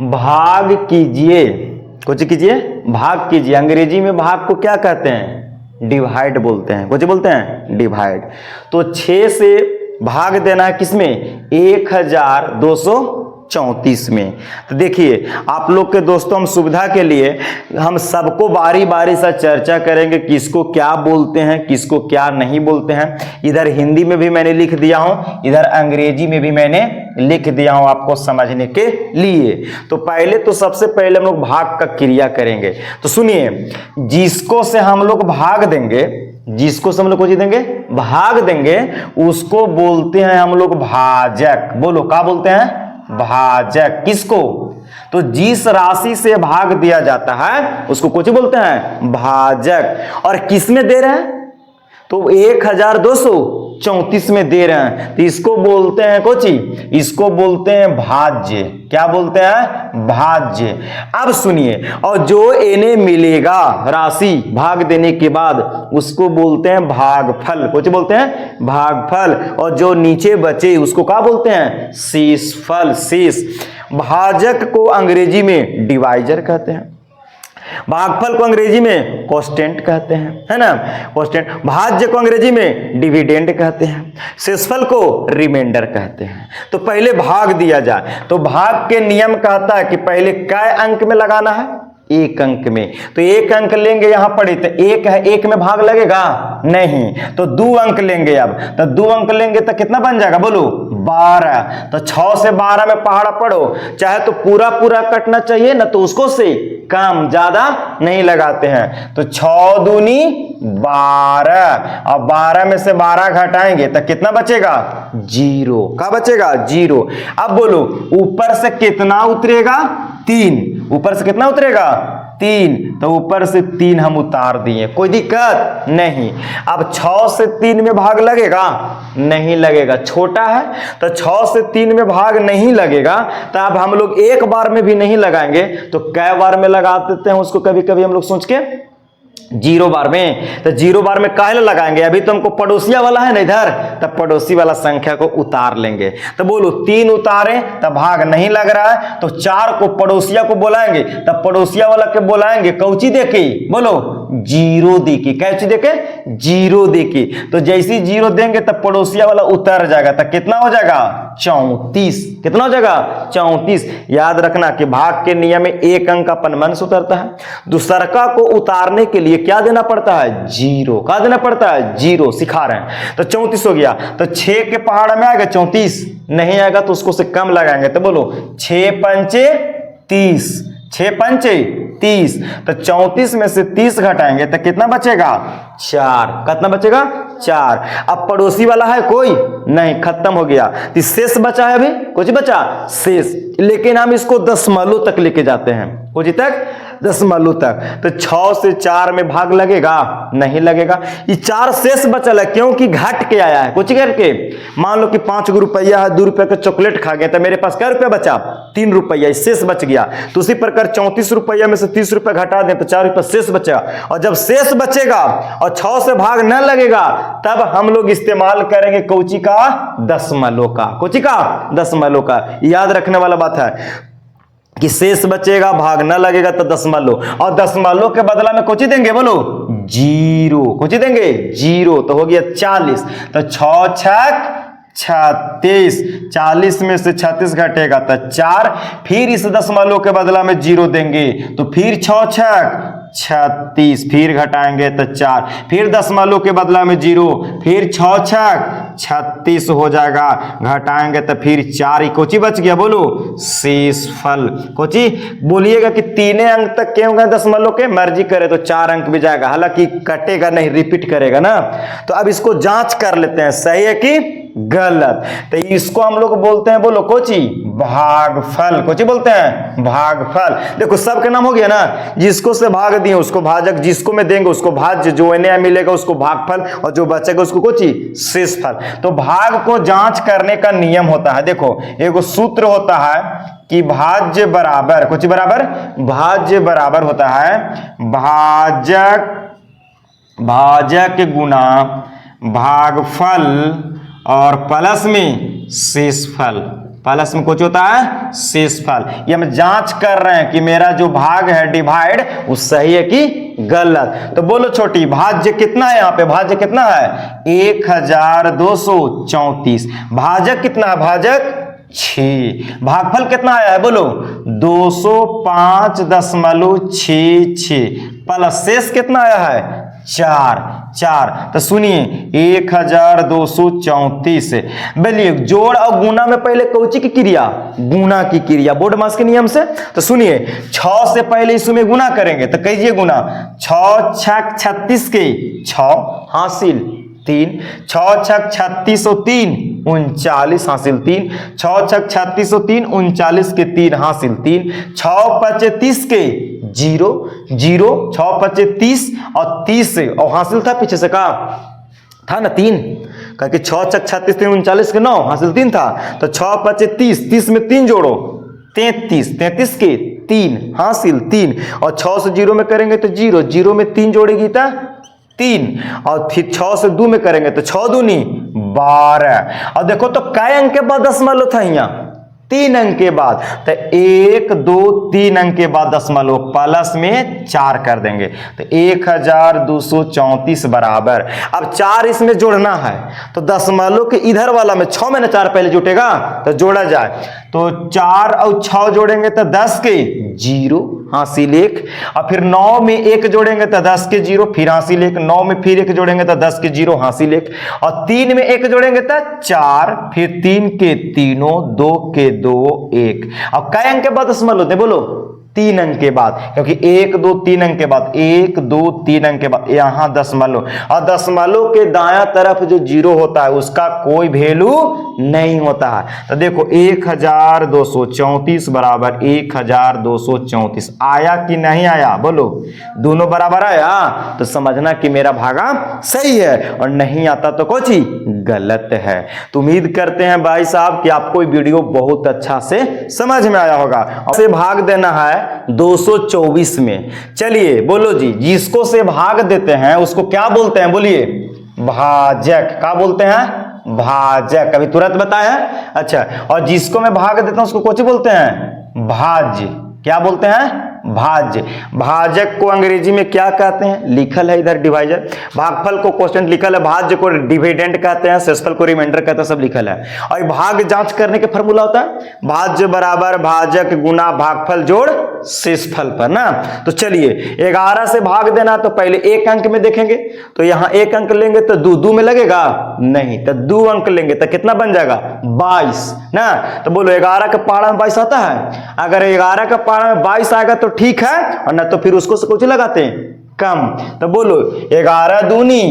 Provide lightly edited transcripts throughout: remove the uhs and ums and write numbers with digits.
भाग कीजिए, कुछ कीजिए, भाग कीजिए। अंग्रेजी में भाग को क्या कहते हैं? डिवाइड बोलते हैं। कुछ बोलते हैं? डिवाइड। तो 6 से भाग देना है किसमें? 1234 में। तो देखिए आप लोग के दोस्तों, हम सुविधा के लिए हम सबको बारी बारी से चर्चा करेंगे, किसको क्या बोलते हैं, किसको क्या नहीं बोलते हैं। इधर हिंदी में भी मैंने लिख दिया हूं, इधर अंग्रेजी में भी मैंने लिख दिया हूं आपको समझने के लिए। तो पहले तो सबसे पहले हम लोग भाग का क्रिया करेंगे। तो सुनिए, जिसको से हम लोग भाग देंगे, जिसको से हम लोग कुछ देंगे, भाग देंगे, उसको बोलते हैं हम लोग भाजक। बोलो क्या बोलते हैं? भाजक। किसको? तो जिस राशि से भाग दिया जाता है उसको कुछ बोलते हैं? भाजक। और किस में दे रहे हैं? तो 1234 में दे रहे हैं, तो इसको बोलते हैं कोची, इसको बोलते हैं भाज्य। क्या बोलते हैं? भाज्य। अब सुनिए, और जो इन्हें मिलेगा राशि भाग देने के बाद उसको बोलते हैं भागफल। कुछ बोलते हैं? भागफल। और जो नीचे बचे उसको क्या बोलते हैं? शेषफल। शेष। भाजक को अंग्रेजी में डिवाइजर कहते हैं, भागफल को अंग्रेजी में कोस्टेंट कहते हैं, है ना, कोस्टेंट। भाज्य को अंग्रेजी में डिविडेंड कहते हैं, शेषफल को रिमाइंडर कहते हैं। तो पहले भाग दिया जाए, तो भाग के नियम कहता है कि पहले कै अंक में लगाना है? 1 अंक में। तो 1 अंक लेंगे, यहां पड़े तो 1 है, 1 में भाग लगेगा नहीं, तो 2 अंक लेंगे। अब तो 2 अंक लेंगे तो कितना बन जाएगा? बोलो 12। तो 6 से 12 में पहाड़ा पढ़ो, चाहे तो पूरा पूरा कटना चाहिए ना, तो उसको से कम, ज्यादा नहीं लगाते हैं। तो 6 दूनी 12, और 12 में से 12 घटाएंगे तो कितना बचेगा? 0। क्या बचेगा? 0। अब बोलो ऊपर से कितना उतरेगा? 3। ऊपर से कितना उतरेगा? 3। तो ऊपर से 3 हम उतार दिए, कोई दिक्कत नहीं। अब 6 से 3 में भाग लगेगा? नहीं लगेगा, छोटा है। तो 6 से 3 में भाग नहीं लगेगा, तो अब हम लोग एक बार में भी नहीं लगाएंगे, तो कै बार में लगा देते हैं उसको कभी कभी हम लोग सोच के? 0 बार में। तो 0 बार में काहे लगाएंगे? अभी तो हमको पड़ोसिया वाला है ना इधर, तब पड़ोसी वाला संख्या को उतार लेंगे। तो बोलो 3 उतारे तब भाग नहीं लग रहा है, तो 4 को पड़ोसिया को बुलाएंगे, तब पड़ोसिया वाला के बुलाएंगे कौची देके? बोलो 0 देके। कैची देके? 0 देके। तो जैसी 0 देंगे तब पड़ोसिया वाला उतर जाएगा, तो कितना हो जाएगा? 34। कितना हो जाएगा? 34। याद रखना कि भाग के नियम में 1 अंक अपन मन से उतरता है, दूसरका को उतारने के लिए क्या देना पड़ता है? 0। क्या देना पड़ता है? 0। सिखा रहे हैं। तो 34 हो गया। तो 6 के पहाड़ में आएगा 34? नहीं आएगा, तो उसको से कम लगाएंगे। तो बोलो 6 पंचे 30, 6 पंचे 30। तो 34 में से 30 घटाएंगे तो कितना बचेगा? 4। कितना बचेगा? 4। अब पड़ोसी वाला है कोई? नहीं, खत्म हो गया। तो शेष बचा है, अभी कुछ बचा शेष, लेकिन हम इसको दशमलव तक लेके जाते हैं। कुछ तक? दशमलव तक। तो 6 से 4 में भाग लगेगा? नहीं लगेगा। ये 4 शेष बचल है, क्योंकि घट के आया है। कुछ करके मान लो कि 5 रुपया है, 2 रुपये का चॉकलेट खा गया, तो मेरे पास क्या रुपया बचा? 3 रुपया, शेष बच गया। तो उसी प्रकार 34 रुपया में से 30 रुपया घटा दें तो 4 रुपया शेष बचेगा। और जब शेष बचेगा और 6 से भाग न लगेगा, तब हम लोग इस्तेमाल करेंगे कौची का? दशमलव का। कौची का? दशमलव का। याद रखने वाला बात है कि शेष बचेगा, भाग न लगेगा तो दशमलव, और दशमलव के बदला में कुछ देंगे? बोलो 0। कुछ देंगे? 0। तो हो गया 40। तो 6 छक 36, 40 में से 36 घटेगा तो 4, फिर इस दशमलव के बदला में 0 देंगे, तो फिर 6 छक 36, फिर घटाएंगे तो 4, फिर दशमलव के बदला में 0, फिर 6 छक 36 हो जाएगा, घटाएंगे तो फिर 4 ही कोची बच गया? बोलो शेषफल। कोची बोलिएगा कि 3 अंक तक के होंगे दशमलव के, मर्जी करे तो 4 अंक भी जाएगा, हालांकि कटेगा नहीं, रिपीट करेगा ना। तो अब इसको जांच कर लेते हैं, सही है कि गलत। तो इसको हम लोग बोलते हैं, बोलो कोची? भागफल। कोची बोलते हैं? भागफल। देखो सबके नाम हो गया ना, जिसको से भाग दिए उसको भाजक, जिसको में देंगे उसको भाज्य, जो इन्हें मिलेगा उसको भागफल, और जो बचेगा उसको कोची? शेषफल। तो भाग को जांच करने का नियम होता है, देखो एक सूत्र होता है कि भाज्य बराबर, कुछ बराबर, भाज्य बराबर होता है भाजक गुना भागफल और प्लस में शेषफल। प्लस में कुछ होता है शेषफल। ये हम जांच कर रहे हैं कि मेरा जो भाग है डिवाइड वो सही है कि गलत। तो बोलो छोटी, भाज्य कितना है? यहाँ पे भाज्य कितना है? 1234। भाजक कितना है? भाजक 6। भागफल कितना आया है? बोलो 205.66 प्लस शेष कितना आया है? 4। तो सुनिए 1234। बोलिए जोड़ और गुना में पहले कौची की क्रिया? गुना की क्रिया, बोर्ड मास के नियम से। तो सुनिए 6 से पहले इसमें गुना करेंगे तो कीजिए गुना। 6 छक 36 के 6 हासिल 3, 6 छक 3603 39 हासिल 3, 6 छक 3603 39 के 3 हासिल 3, 6 पचे 30 के 0 0, 6 पचे 30 और 30 से और हासिल था पीछे से का था ना 3, क्योंकि 6 छक 36 3 39 के 9 हासिल 3 था। तो 6 पचे 30, 30 में 3 जोड़ो 33, 33 के 3 हासिल 3 और 6 से 0 में करेंगे तो 0, 0 में 3 जोड़ेगी था 3 और फिर 6 से 2 में करेंगे तो 6 दूनी 12। और देखो तो कै अंक के बाद दशमलव था? यहाँ 3 अंक के बाद। तो 1 2 3 अंक के बाद दशमलव प्लस में 4 कर देंगे तो 1234 बराबर। अब 4 इसमें जोड़ना है तो दशमलव के इधर वाला में 6 में ना 4 पहले जुटेगा तो जोड़ा जाए। तो 4 और 6 जोड़ेंगे तो 10 के 0 हासिल 1 और फिर 9 में 1 जोड़ेंगे तो 10 के 0 फिर हासिल 1, 9 में फिर 1 जोड़ेंगे तो 10 के 0 हासिल 1 और 3 में 1 जोड़ेंगे तो 4 फिर 3 के तीनों 2 के 2 1। अब कै अंक के बाद दशमलव होते बोलो? 3 अंक के बाद, क्योंकि 1 2 3 अंक के बाद 1 2 3 अंक के बाद यहां दशमलव। और दशमलव के दायां तरफ जो 0 होता है उसका कोई वैल्यू नहीं होता है। तो देखो 1234 बराबर 1234 आया कि नहीं आया? बोलो दोनों बराबर आया तो समझना कि मेरा भागा सही है और नहीं आता तो कुछ ही गलत है। तो उम्मीद करते हैं भाई साहब कि आपको वीडियो बहुत अच्छा से समझ में आया होगा। से भाग देना है 224 में। चलिए बोलो जी, जिसको से भाग देते हैं उसको क्या बोलते हैं? बोलिए भाजक। क्या बोलते हैं? भाजक। अभी तुरंत बताया। अच्छा, और जिसको मैं भाग देता हूं उसको कौन बोलते हैं? भाज्य। क्या बोलते हैं? भाज्य। भाजक को अंग्रेजी में क्या कहते हैं? लिखल है इधर डिवाइजर। भागफल को क्वेश्चन लिखल है, भाज्य को डिविडेंड कहते हैं, शेषफल को रिमाइंडर कहते हैं, सब लिखल है। और भाग जांच करने के फॉर्मूला होता है भाज्य बराबर भाजक गुना भागफल जोड़ शेषफल पर ना। तो चलिए 11 से भाग देना तो पहले 1 अंक में देखेंगे तो यहां 1 अंक लेंगे तो 2 में लगेगा नहीं, तो 2 अंक लेंगे तो कितना बन जाएगा? 22 ना। तो बोलो 11 का पहाड़ा में 22 आता है? अगर 11 का पहाड़ा में 22 आएगा तो ठीक है और ना तो फिर उसको से कुछ लगाते हैं कम। तो बोलो 11 दूनी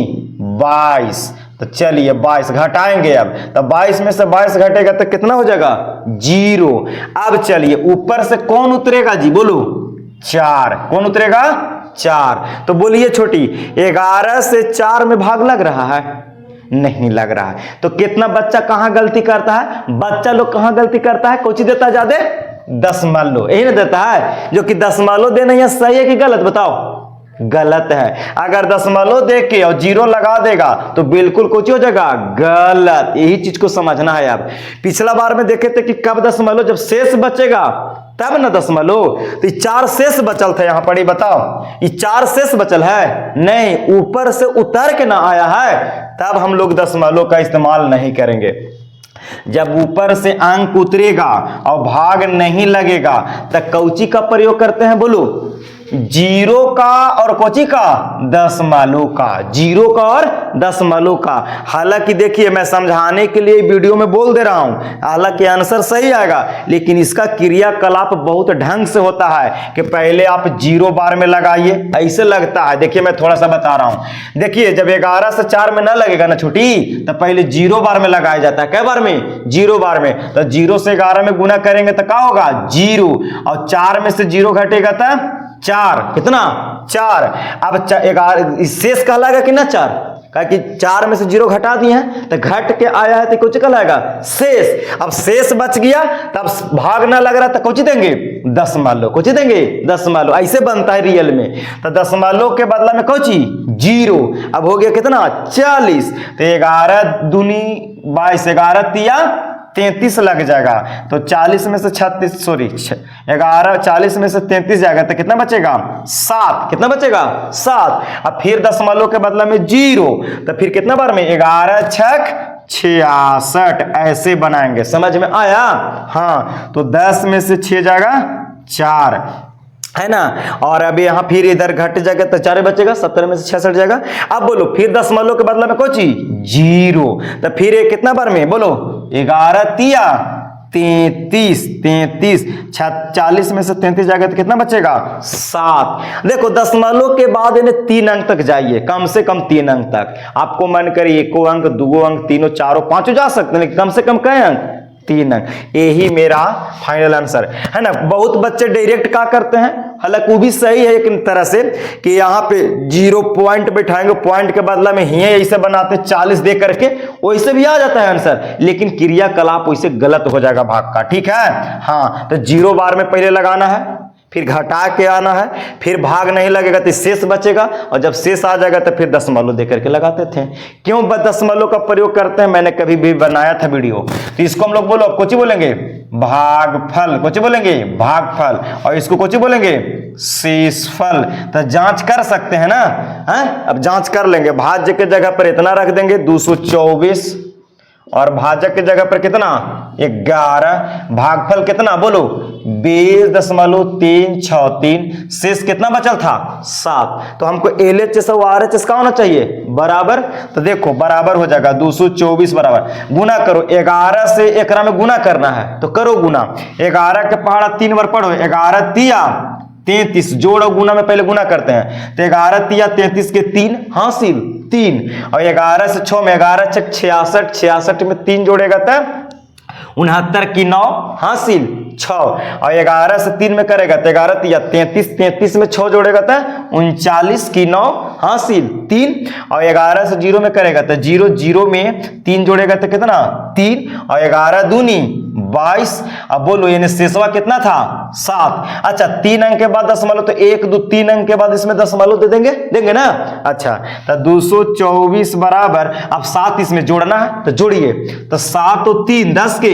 22। तो चलिए 22 घटाएंगे अब, तो 22 में से 22 घटेगा तो कितना हो जाएगा? 0। अब चलिए ऊपर से कौन उतरेगा जी? बोलो 4। कौन उतरेगा? 4। तो बोलिए छोटी 11 से 4 में भाग लग रहा है? नहीं लग रहा है। तो कितना बच्चा कहां गलती करता है? बच्चा लोग कहां गलती करता है? कौन देता है ज्यादा? दशमलव। यही ना देता है, जो कि दशमलव देना यह सही है कि गलत? बताओ। गलत है। अगर दशमलव दे के और 0 लगा देगा तो बिल्कुल कुछ हो जाएगा गलत। यही चीज को समझना है। अब पिछला बार में देखे थे कि कब दशमलव, जब शेष बचेगा तब ना दशमलव। तो 4 शेष बचल था यहां पर, ही बताओ ये 4 शेष बचल है? नहीं, ऊपर से उतर के ना आया है, तब हम लोग दशमलव का इस्तेमाल नहीं करेंगे। जब ऊपर से अंक उतरेगा और भाग नहीं लगेगा तो कौची का प्रयोग करते हैं? बोलो 0 का और कोची का? दशमलव का। 0 का और दशमलव का। हालांकि देखिए मैं समझाने के लिए वीडियो में बोल दे रहा हूं, हालांकि आंसर सही आएगा, लेकिन इसका क्रियाकलाप बहुत ढंग से होता है कि पहले आप 0 बार में लगाइए, ऐसे लगता है। देखिए मैं थोड़ा सा बता रहा हूं। देखिए जब 11 से 4 में ना लगेगा ना छोटी, तो पहले 0 बार में लगाया जाता है। कै बार में? 0 बार में। तो 0 से 11 में गुना करेंगे तो क्या होगा? 0। और 4 में से 0 घटेगा तो 4। कितना? 4। अब 11 शेष कहलाएगा कि ना 4? कहा कि 4 में से 0 घटा दिए हैं तो घट के आया है तो कुछ कहलाएगा? शेष। अब शेष बच गया तब भाग ना लग रहा तो कुछ देंगे? दशमलव। कुछ देंगे? दशमलव। ऐसे बनता है रियल में। तो दशमलव के बदला में कौची? 0। अब हो गया कितना? 40। तो 11 दूनी 22, 11 तिया 33 लग जाएगा, तो 40 में से 36 सॉरी 11, 40 में से 33 जाएगा तो कितना बचेगा 7, कितना बचेगा 7। अब फिर दशमलव के बदला में 0, तो फिर कितना बार में 11 छक 66 ऐसे बनाएंगे, समझ में आया। हाँ तो 10 में से 6 जाएगा 4 है ना, और अभी यहाँ फिर इधर घट जाएगा तो 4 बचेगा, 17 में से 66 जाएगा। अब बोलो फिर दशमलव के बदला में कोई चीज 0, तो फिर ये कितना बार में बोलो 11 तिया 33, 33 40 में से 33 जाएगा तो कितना बचेगा 7। देखो दशमलव के बाद इन्हें 3 अंक तक जाइए, कम से कम 3 अंक तक। आपको मन करे 1 अंक 2 अंक 3 4 5 जा सकते हैं, लेकिन कम से कम कई अंक 3 अंक। यही मेरा फाइनल आंसर है ना। बहुत बच्चे डायरेक्ट क्या करते हैं, हालांकि वो भी सही है एक तरह से कि यहाँ पे 0 पॉइंट बैठाएंगे, पॉइंट के बदला में ही ऐसे बनाते 40 दे करके, वैसे भी आ जाता है आंसर, लेकिन क्रियाकलाप वैसे गलत हो जाएगा भाग का, ठीक है। हाँ तो 0 बार में पहले लगाना है, फिर घटा के आना है, फिर भाग नहीं लगेगा तो शेष बचेगा, और जब शेष आ जाएगा तो फिर दशमलव दे करके लगाते थे। क्यों दशमलव का प्रयोग करते हैं, मैंने कभी भी बनाया था वीडियो, तो इसको हम लोग बोलो कुछ बोलेंगे भागफल, कुछ बोलेंगे भागफल, और इसको कुछ बोलेंगे शेषफल। तो जांच कर सकते हैं ना, है? अब जांच कर लेंगे, भाज्य के जगह पर इतना रख देंगे 224, और भाजक की जगह पर कितना 11, भागफल कितना बोलो 20.363, शेष कितना बचल था 7। तो हमको LHS और RHS का होना चाहिए बराबर, तो देखो बराबर हो जाएगा 224 बराबर, गुना करो 11 से, एकरा में गुना करना है तो करो गुना, 11 के पहाड़ा 3 बार पढ़ो, 11 तिया 33, जोड़ और गुना में पहले गुना करते हैं, तो 11 तिया 33 के 3 हासिल 3, और 11 से 6 में 11 छक 66, 66 में 3 जोड़ेगा तब 69 की 9 हासिल 6, और 11 से 3 में करेगा तो 11 तिया 33, 33 में 6 जोड़ेगा तो 39 की 9 हासिल 3, और 11 से 0 में करेगा तो 0, 0 में 3 जोड़ेगा तो कितना 3, और 11 दूनी 22। अब बोलो यानी शेषवा कितना था 7। अच्छा 3 अंक के बाद दशमलव, तो 1 2 3 अंक के बाद इसमें दशमलव दे देंगे ना। अच्छा तो 224 बराबर, अब 7 इसमें जोड़ना है तो जोड़िए, तो 7 और 3 10 के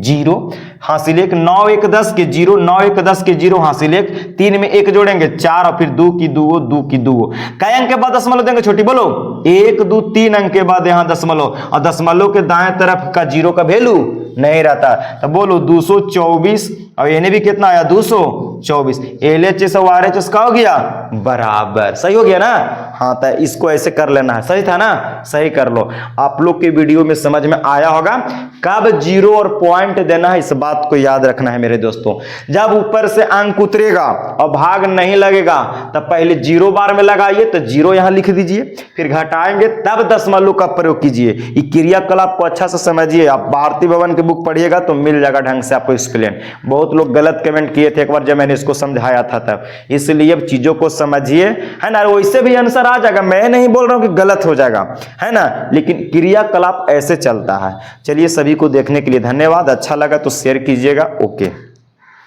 0 हासिल 1, 9 1 10 के 0, 9 1 10 के 0 हासिल 1, 3 में 1 जोड़ेंगे 4, और फिर 2 की 2 2 की 2। कई अंक के बाद दशमलव देंगे छोटी बोलो 1 2 3 अंक के बाद यहाँ दशमलव, और दशमलव के दाएं तरफ का 0 का वैल्यू नहीं रहता, तो बोलो 224, और इन्हें भी कितना आया 224, LHS और RHS का हो गया बराबर, सही हो गया ना। हाँ तो इसको ऐसे कर लेना है, सही था ना, सही कर लो। आप लोग के वीडियो में समझ में आया होगा कब 0 और पॉइंट देना है, इस बात को याद रखना है मेरे दोस्तों। जब ऊपर से अंक उतरेगा और भाग नहीं लगेगा तब पहले 0 बार में लगाइए, तो 0 यहां लिख दीजिए, फिर घटाएंगे तब दशमलव का प्रयोग कीजिए। ये क्रियाकलाप को अच्छा से समझिए, आप भारती भवन की बुक पढ़िएगा तो मिल जाएगा ढंग से आपको एक्सप्लेन। बहुत लोग गलत कमेंट किए थे एक बार जब मैंने इसको समझाया था तब, इसलिए अब चीजों को समझिए, है ना। वैसे भी आंसर आ जाएगा, मैं नहीं बोल रहा हूं कि गलत हो जाएगा, है ना, लेकिन क्रियाकलाप ऐसे चलता है। चलिए सभी को देखने के लिए धन्यवाद, अच्छा लगा तो शेयर कीजिएगा। ओके।